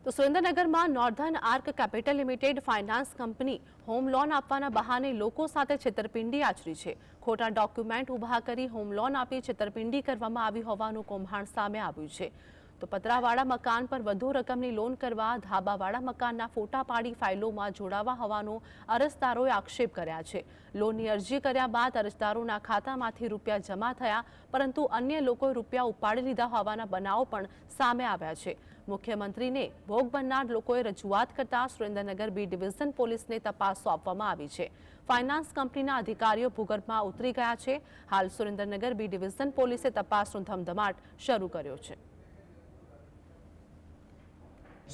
તો સુરેન્દ્રનગરમાં northern arc capital limited finance company home loan આપવાના બહાને લોકો સાથે છેતરપિંડી આચરી છે। ખોટા ડોક્યુમેન્ટ ઊભા કરી હોમ લોન આપી છેતરપિંડી કરવામાં આવી હોવાનું કૌભાંડ સામે આવ્યું છે। તો પતરાવાળા મકાન પર વધુ રકમની લોન કરવા ધાબાવાળા મકાનના ફોટા પાડી ફાઇલોમાં જોડાવા હોવાનો અરજદારોએ આક્ષેપ કર્યા છે। લોનની અરજી કર્યા બાદ અરજદારોના ખાતામાંથી રૂપિયા જમા થયા, પરંતુ અન્ય લોકોએ રૂપિયા ઉપાડી લીધા હોવાના બનાવો પણ સામે આવ્યા છે। મુખ્યમંત્રીને ભોગ બનનાર લોકોએ રજૂઆત કરતા સુરેન્દ્રનગર બી ડિવિઝન પોલીસને તપાસ સોંપવામાં આવી છે। ફાઇનાન્સ કંપનીના અધિકારીઓ ભૂગર્ભમાં ઉતરી ગયા છે। હાલ સુરેન્દ્રનગર બી ડિવિઝન પોલીસે તપાસનો ધમધમાટ શરૂ કર્યો છે।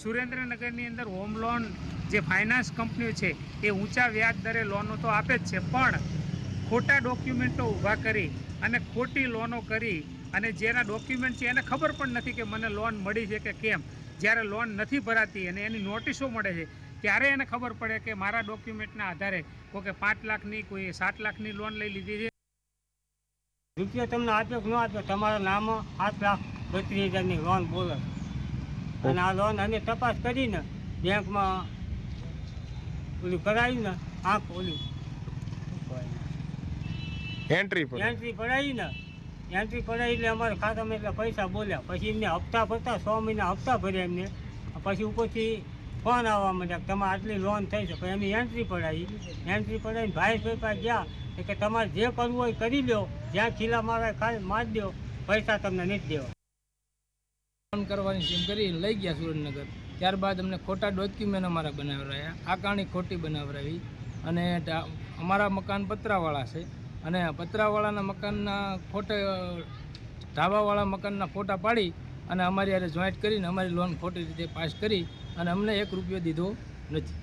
સુરેન્દ્રનગરની અંદર હોમ લોન જે ફાઇનાન્સ કંપનીઓ છે એ ઊંચા વ્યાજ દરે લોનો તો આપે જ છે, પણ ખોટા ડોક્યુમેન્ટો ઊભા કરી અને ખોટી લોનો કરી અને જેના ડોક્યુમેન્ટ છે એને ખબર પણ નથી કે મને લોન મળી છે કે કેમ। જ્યારે લોન નથી ભરાતી અને એની નોટિસો મળે છે ત્યારે એને ખબર પડે કે મારા ડોક્યુમેન્ટના આધારે કોઈ કે 5 લાખની કોઈ 7 લાખની લોન લઈ લીધી છે। રૂપિયા તમને આપ્યો કે ન આપ્યો, તમારા નામ 7,32,000ની લોન બોલે અને આ લોન અને તપાસ કરીને બેંકમાં ઓલું કરાવીને આંખ ઓલી એન્ટ્રી પડાવીને એન્ટ્રી પડાવી એટલે અમારા ખાતામાં એટલે પૈસા બોલ્યા। પછી એમને હપ્તા ભરતા 6 મહિના હપ્તા ભર્યા એમને। પછી ઉપરથી ફોન આવવા માંડ્યા તમારે આટલી લોન થઈ છે। પછી એમની એન્ટ્રી પડાવીને ભાઈ પાસે ગયા કે તમારે જે કરવું હોય કરી લો, જ્યાં ખીલા મારી દો, પૈસા તમને નથી દેવા। ફોન કરવાની સીમ કરી લઈ ગયા સુરેન્દ્રનગર। ત્યારબાદ અમને ખોટા ડોક્યુમેન્ટ અમારા બનાવરાયા, આકારણી ખોટી બનાવરાવી અને અમારા મકાન પતરાવાળા છે અને પતરાવાળાના મકાનના ખોટા ધાબાવાળા મકાનના ફોટા પાડી અને અમારી હારે જોઈન્ટ કરીને અમારી લોન ખોટી રીતે પાસ કરી અને અમને 1 રૂપિયો દીધો નથી।